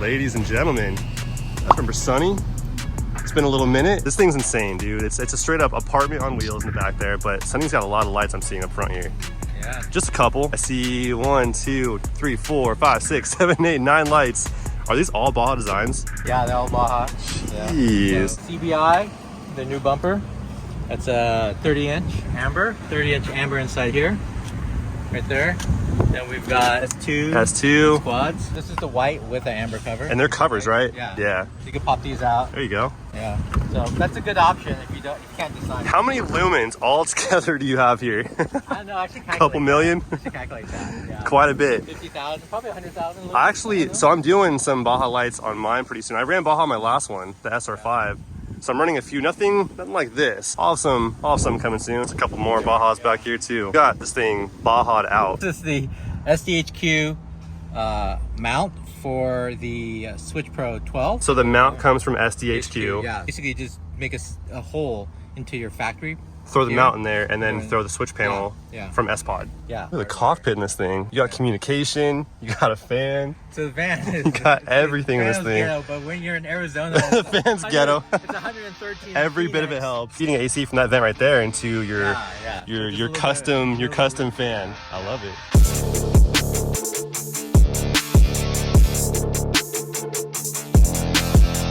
Ladies and gentlemen, I remember Sunny. It's been a little minute. This thing's insane, dude. It's a straight up apartment on wheels in the back there, but Sunny's got a lot of lights I'm seeing up front here. Yeah. Just a couple. I see 1, 2, 3, 4, 5, 6, 7, 8, 9 lights. Are these all Baja designs? Yeah, they're all Baja. Jeez. Yeah. So, CBI, the new bumper. That's a 30-inch amber. 30-inch amber inside here. Right there. Then we've got S2 quads. This is the white with the amber cover. And they're covers, right? Yeah. Yeah. So you can pop these out. There you go. Yeah. So that's a good option if you can't decide. How many lumens all together do you have here? I don't know. I should calculate. Couple million? I should calculate that. Yeah. Quite a bit. 50,000, probably 100,000. Actually, so I'm doing some Baja lights on mine pretty soon. I ran Baja on my last one, the SR5. So I'm running a few, nothing like this. Awesome coming soon. There's a couple more Bajas back here too. Got this thing Baja'd out. This is the SDHQ mount for the Switch Pro 12. So the mount comes from SDHQ. Yeah, basically just make a hole into your factory. Throw the mount in there and then throw the switch panel from S-Pod. Yeah. Look at the cockpit in this thing. You got communication, you got a fan. So the fan is... You got everything in this thing. Ghetto, but when you're in Arizona... The fan's ghetto. It's 113 Every bit of it helps. Feeding AC from that vent right there into your custom fan. I love it.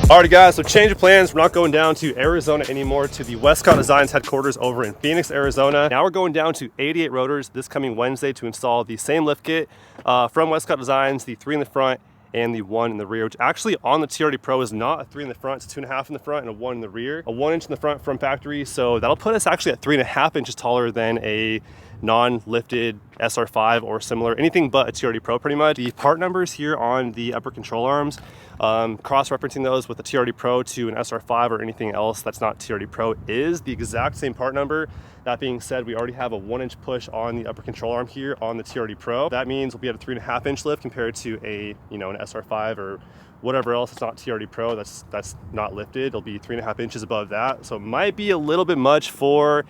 Alrighty guys, so change of plans. We're not going down to Arizona anymore, to the Westcott Designs headquarters over in Phoenix, Arizona. Now we're going down to 88 Rotors this coming Wednesday to install the same lift kit from Westcott Designs, the 3 in the front and the 1 in the rear, which actually on the TRD Pro is not a 3 in the front, it's 2.5 in the front and a 1 in the rear. A 1 inch in the front from factory, so that'll put us actually at 3.5 inches taller than a non-lifted SR5 or similar, anything but a TRD Pro pretty much. The part numbers here on the upper control arms, cross-referencing those with the TRD Pro to an SR5 or anything else that's not TRD Pro is the exact same part number. That being said, we already have a 1-inch push on the upper control arm here on the TRD Pro. That means we'll be at a 3.5 inch lift compared to a, an SR5 or whatever else that's not TRD Pro that's not lifted. It'll be 3.5 inches above that. So it might be a little bit much for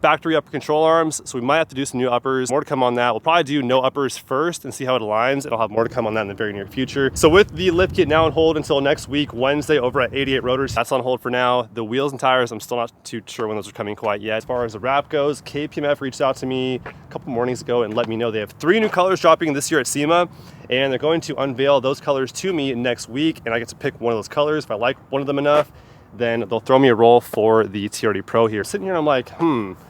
factory upper control arms, so we might have to do some new uppers. More to come on that. We'll probably do no uppers first and see how it aligns, and I'll have more to come on that in the very near future. So with the lift kit now on hold until next week, Wednesday, over at 88 Rotors, that's on hold for now. The wheels and tires, I'm still not too sure when those are coming quite yet. As far as the wrap goes, KPMF reached out to me a couple mornings ago and let me know they have 3 new colors dropping this year at SEMA, and they're going to unveil those colors to me next week, and I get to pick one of those colors. If I like one of them enough, then they'll throw me a roll for the TRD Pro here. Sitting here, I'm like,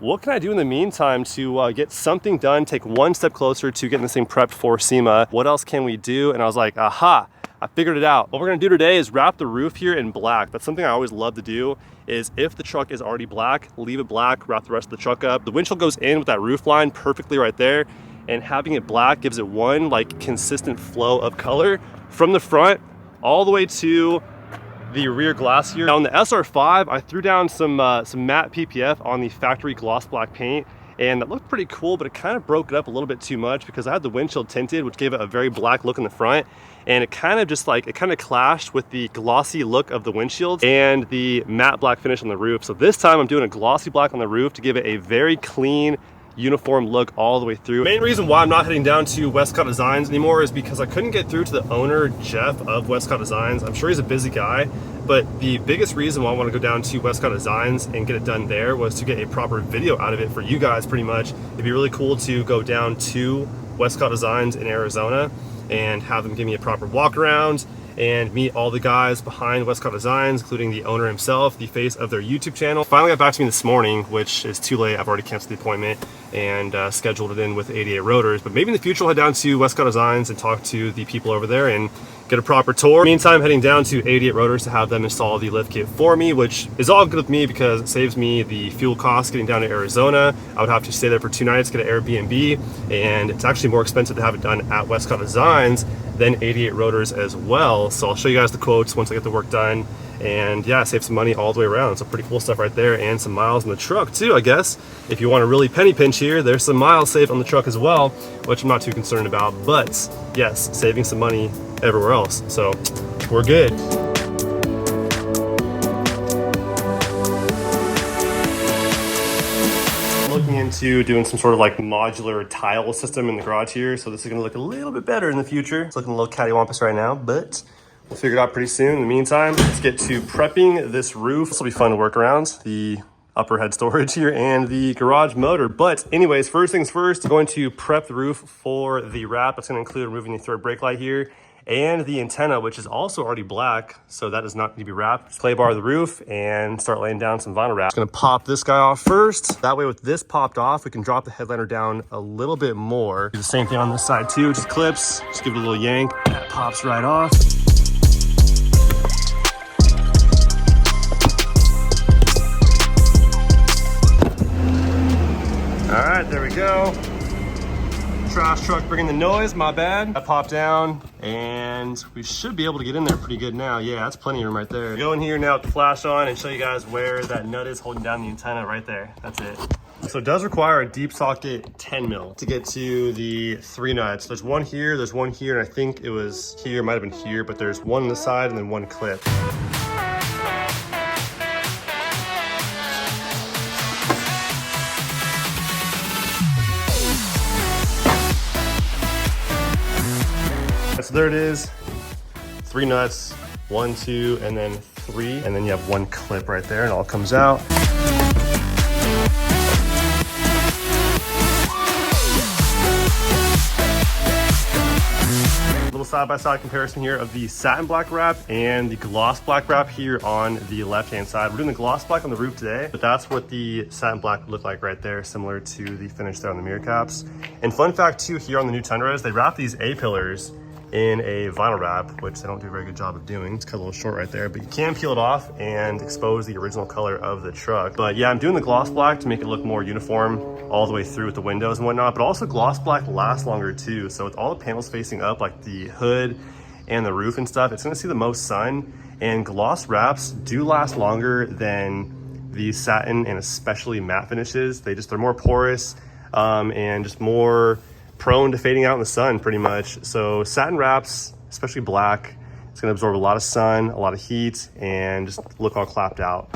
what can I do in the meantime to get something done, take one step closer to getting this thing prepped for SEMA? What else can we do? And I was like, aha, I figured it out. What we're gonna do today is wrap the roof here in black. That's something I always love to do, is if the truck is already black, leave it black, wrap the rest of the truck up. The windshield goes in with that roof line perfectly right there, and having it black gives it one consistent flow of color from the front all the way to the rear glass here. Now on the SR5, I threw down some matte PPF on the factory gloss black paint, and that looked pretty cool, but it kind of broke it up a little bit too much because I had the windshield tinted, which gave it a very black look in the front, and it kind of clashed with the glossy look of the windshield and the matte black finish on the roof. So this time I'm doing a glossy black on the roof to give it a very clean, uniform look all the way through. Main reason why I'm not heading down to Westcott Designs anymore is because I couldn't get through to the owner, Jeff, of Westcott Designs. I'm sure he's a busy guy, but the biggest reason why I want to go down to Westcott Designs and get it done there was to get a proper video out of it for you guys pretty much. It'd be really cool to go down to Westcott Designs in Arizona and have them give me a proper walk around and meet all the guys behind Westcott Designs, including the owner himself, the face of their YouTube channel. Finally got back to me this morning, which is too late. I've already canceled the appointment and scheduled it in with 88 Rotors. But maybe in the future I'll head down to Westcott Designs and talk to the people over there and get a proper tour. Meantime, heading down to 88 Rotors to have them install the lift kit for me, which is all good with me because it saves me the fuel costs getting down to Arizona. I would have to stay there for 2 nights, get an Airbnb, and it's actually more expensive to have it done at Westcott Designs than 88 Rotors as well. So I'll show you guys the quotes once I get the work done, and yeah, save some money all the way around. So pretty cool stuff right there, and some miles in the truck too, I guess. If you want to really penny pinch here, there's some miles saved on the truck as well, which I'm not too concerned about, but yes, saving some money everywhere else. So we're good. Looking into doing some sort of modular tile system in the garage here, so this is going to look a little bit better in the future. It's looking a little cattywampus right now, but We'll figure it out pretty soon. In the meantime, let's get to prepping this roof. This will be fun to work around. The upper head storage here and the garage motor. But anyways, first things first, I'm going to prep the roof for the wrap. It's going to include removing the third brake light here and the antenna, which is also already black, so that does not need to be wrapped. Clay bar the roof and start laying down some vinyl wrap. Just gonna pop this guy off first. That way with this popped off, we can drop the headliner down a little bit more. Do the same thing on this side too, just clips, just give it a little yank. That pops right off. All right, there we go. Trash truck bringing the noise, my bad. That popped down and we should be able to get in there pretty good now. Yeah, that's plenty of room right there. Go in here now with the flash on and show you guys where that nut is holding down the antenna right there. That's it. So it does require a deep socket 10 mil to get to the 3 nuts. There's one here, and I think it was here, might have been here, but there's one on the side and then one clip. So there it is, 3 nuts, 1, 2, and then 3, and then you have 1 clip right there, and it all comes out. Little side-by-side comparison here of the satin black wrap and the gloss black wrap here on the left-hand side. We're doing the gloss black on the roof today, but that's what the satin black looked like right there, similar to the finish there on the mirror caps. And fun fact too, here on the new Tundras, they wrap these A-pillars in a vinyl wrap, which they don't do a very good job of doing. It's cut a little short right there, but you can peel it off and expose the original color of the truck. But yeah, I'm doing the gloss black to make it look more uniform all the way through with the windows and whatnot, but also gloss black lasts longer too. So with all the panels facing up, like the hood and the roof and stuff, it's gonna see the most sun, and gloss wraps do last longer than the satin and especially matte finishes. They're more porous and just more prone to fading out in the sun pretty much. So satin wraps, especially black, it's gonna absorb a lot of sun, a lot of heat, and just look all clapped out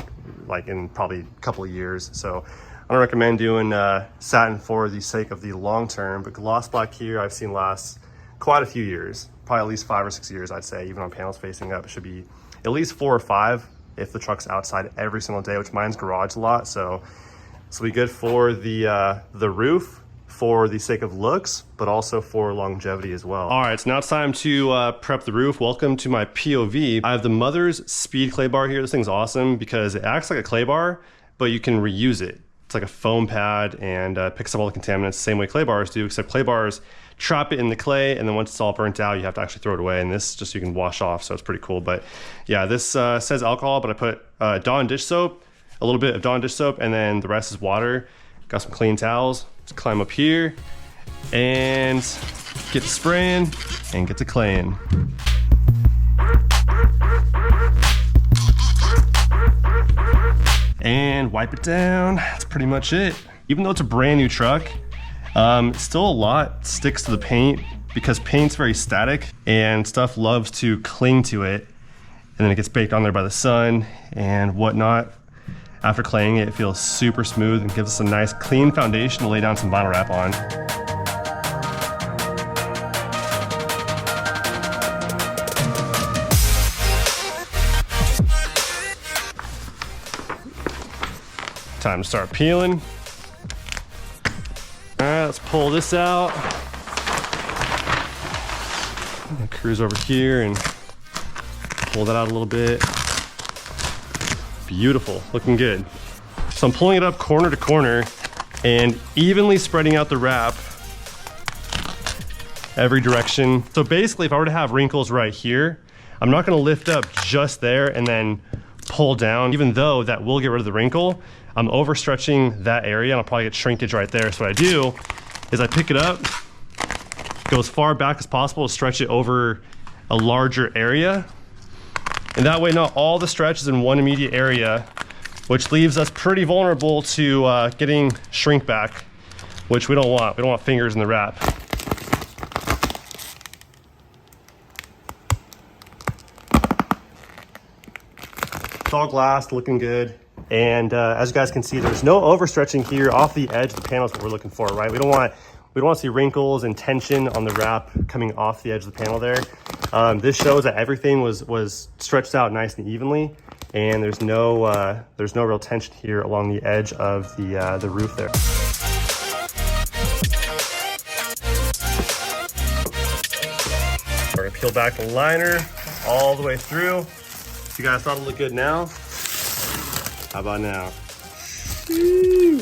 like in probably a couple of years. So I don't recommend doing satin for the sake of the long term, but gloss black here I've seen last quite a few years, probably at least 5 or 6 years, I'd say. Even on panels facing up, it should be at least 4 or 5 if the truck's outside every single day, which mine's garage a lot. So this will be good for the roof, for the sake of looks, but also for longevity as well. All right, so now it's time to prep the roof. Welcome to my POV. I have the Mother's Speed clay bar here. This thing's awesome because it acts like a clay bar, but you can reuse it. It's like a foam pad and picks up all the contaminants the same way clay bars do, except clay bars trap it in the clay, and then once it's all burnt out, you have to actually throw it away, and this just so you can wash off, so it's pretty cool. But yeah, this says alcohol, but I put Dawn dish soap, a little bit of Dawn dish soap, and then the rest is water. Got some clean towels. Let's climb up here and get to spraying and get to claying. And wipe it down. That's pretty much it. Even though it's a brand new truck, still a lot sticks to the paint because paint's very static and stuff loves to cling to it, and then it gets baked on there by the sun and whatnot. After claying it, it feels super smooth and gives us a nice clean foundation to lay down some vinyl wrap on. Time to start peeling. All right, let's pull this out. Cruise over here and pull that out a little bit. Beautiful, looking good. So I'm pulling it up corner to corner and evenly spreading out the wrap every direction. So basically, if I were to have wrinkles right here, I'm not gonna lift up just there and then pull down, even though that will get rid of the wrinkle. I'm overstretching that area and I'll probably get shrinkage right there. So what I do is I pick it up, go as far back as possible to stretch it over a larger area. And that way, not all the stretch is in one immediate area, which leaves us pretty vulnerable to getting shrink back, which we don't want. We don't want fingers in the wrap. It's all glass, looking good. And as you guys can see, there's no overstretching here off the edge of the panels that we're looking for, right? We don't want We don't want to see wrinkles and tension on the wrap coming off the edge of the panel there. This shows that everything was stretched out nice and evenly, and there's no real tension here along the edge of the roof there. We're gonna peel back the liner all the way through. You guys thought it looked good now? How about now? Woo.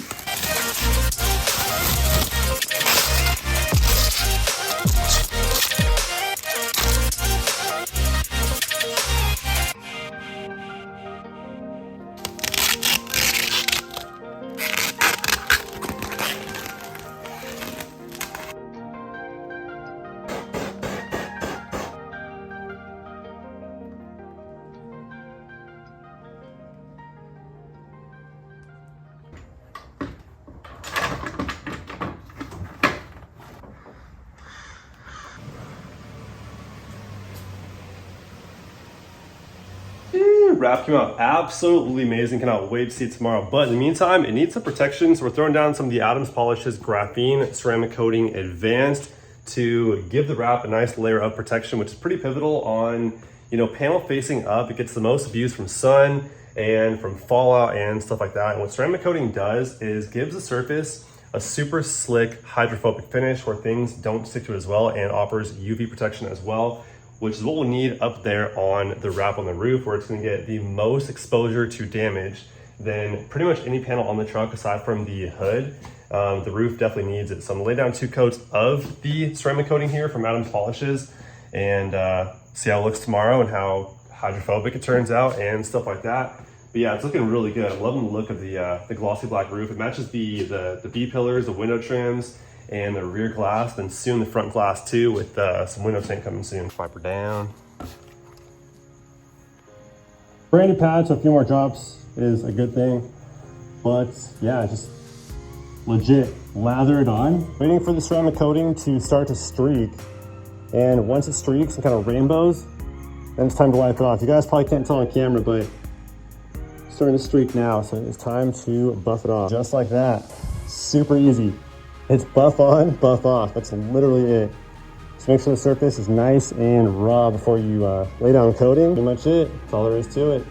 Wrap came out absolutely amazing. Cannot wait to see it tomorrow. But in the meantime, it needs some protection. So we're throwing down some of the Adams Polishes Graphene Ceramic Coating Advanced to give the wrap a nice layer of protection, which is pretty pivotal on, you know, panel facing up. It gets the most abuse from sun and from fallout and stuff like that. And what ceramic coating does is gives the surface a super slick hydrophobic finish where things don't stick to it as well, and offers UV protection as well, which is what we'll need up there on the wrap on the roof, where it's gonna get the most exposure to damage than pretty much any panel on the truck aside from the hood. The roof definitely needs it. So I'm gonna lay down 2 coats of the ceramic coating here from Adams Polishes and see how it looks tomorrow and how hydrophobic it turns out and stuff like that. But yeah, it's looking really good. I'm loving the look of the glossy black roof. It matches the B-pillars, the window trims, and the rear glass, then soon the front glass too, with some window tint coming soon. Wiper down. Branded pad, so a few more drops is a good thing. But yeah, just legit lather it on. Waiting for the ceramic coating to start to streak. And once it streaks and kind of rainbows, then it's time to wipe it off. You guys probably can't tell on camera, but it's starting to streak now. So it's time to buff it off. Just like that, super easy. It's buff on, buff off. That's literally it. So make sure the surface is nice and raw before you lay down coating. Pretty much it. That's all there is to it.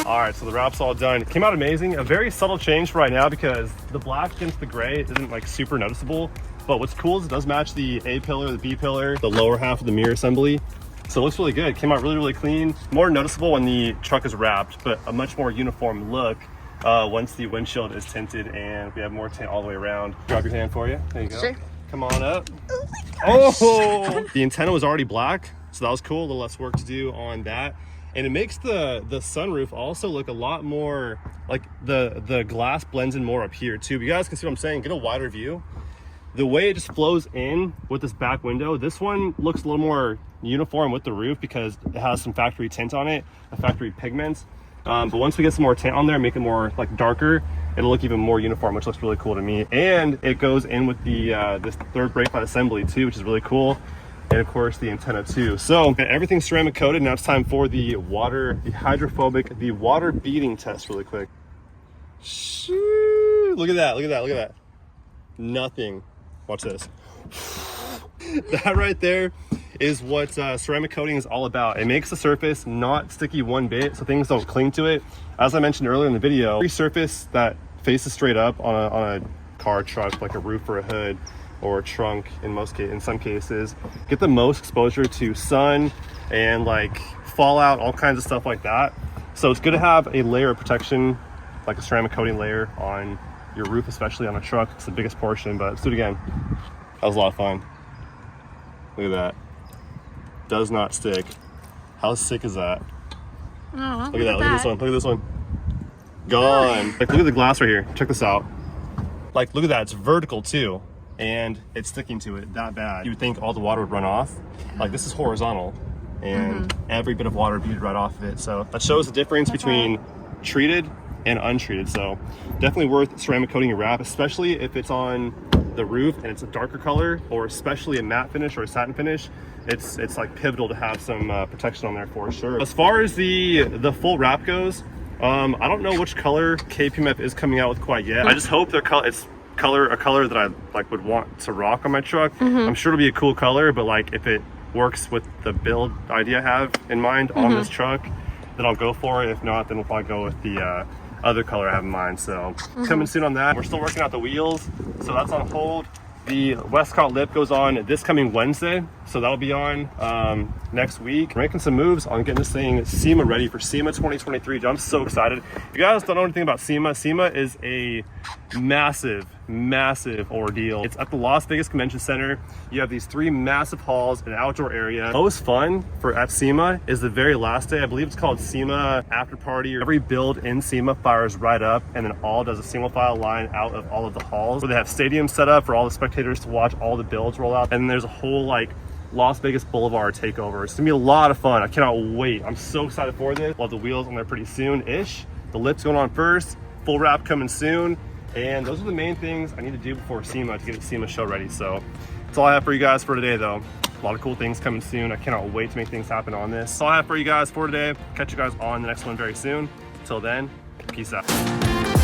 All right, so the wrap's all done. It came out amazing. A very subtle change for right now because the black against the gray isn't like super noticeable. But what's cool is it does match the A pillar, the B pillar, the lower half of the mirror assembly. So it looks really good. It came out really, really clean. More noticeable when the truck is wrapped, but a much more uniform look once the windshield is tinted and we have more tint all the way around. Drop your hand for you. There you go. Sure. Come on up. Oh! The antenna was already black, so that was cool. A little less work to do on that. And it makes the sunroof also look a lot more like the glass blends in more up here too. But you guys can see what I'm saying, get a wider view. The way it just flows in with this back window, this one looks a little more uniform with the roof because it has some factory tint on it, a factory pigment. But once we get some more tint on there, make it more like darker, it'll look even more uniform, which looks really cool to me. And it goes in with the this third brake pad assembly too, which is really cool. And of course the antenna too. So everything's ceramic coated. Now it's time for the hydrophobic, the water beading test really quick. Look at that, look at that, look at that. Nothing. Watch this. That right there is what ceramic coating is all about. It makes the surface not sticky one bit, so things don't cling to it. As I mentioned earlier in the video, every surface that faces straight up on a car, truck, like a roof or a hood, or a trunk in some cases, get the most exposure to sun and like fallout, all kinds of stuff like that. So it's good to have a layer of protection, like a ceramic coating layer on your roof, especially on a truck. It's the biggest portion, but let's do it again. That was a lot of fun. Look at that. Does not stick. How sick is that? Oh, look at that. Look at this one. Look at this one. Gone. Like, look at the glass right here. Check this out. Like, look at that. It's vertical too. And it's sticking to it that bad. You would think all the water would run off. Like, this is horizontal. And every bit of water bead right off of it. So that shows the difference between treated and untreated. So definitely worth ceramic coating your wrap, especially if it's on the roof and it's a darker color, or especially a matte finish or a satin finish. It's like pivotal to have some protection on there for sure. As far as the full wrap goes, I don't know which color KPMF is coming out with quite yet. I just hope it's a color that I like would want to rock on my truck. I'm sure it'll be a cool color, but like if it works with the build idea I have in mind on this truck, then I'll go for it. If not, then we'll probably go with the other color I have in mind. So coming soon on that. We're still working out the wheels, so that's on hold. The Westcott lip goes on this coming Wednesday, so that'll be on next week. We're making some moves on getting this thing SEMA ready for SEMA 2023. I'm so excited. If you guys don't know anything about SEMA, SEMA is a massive ordeal. It's at the Las Vegas Convention Center. You have these 3 massive halls, an outdoor area. Most fun at SEMA is the very last day. I believe it's called SEMA After Party. Every build in SEMA fires right up, and then all does a single file line out of all of the halls, where they have stadiums set up for all the spectators to watch all the builds roll out. And then there's a whole like Las Vegas Boulevard takeover. It's gonna be a lot of fun. I cannot wait. I'm so excited for this. We'll have the wheels on there pretty soon-ish. The lip's going on first, full wrap coming soon. And those are the main things I need to do before SEMA to get the SEMA show ready. So that's all I have for you guys for today though. A lot of cool things coming soon. I cannot wait to make things happen on this. That's all I have for you guys for today. Catch you guys on the next one very soon. Until then, peace out.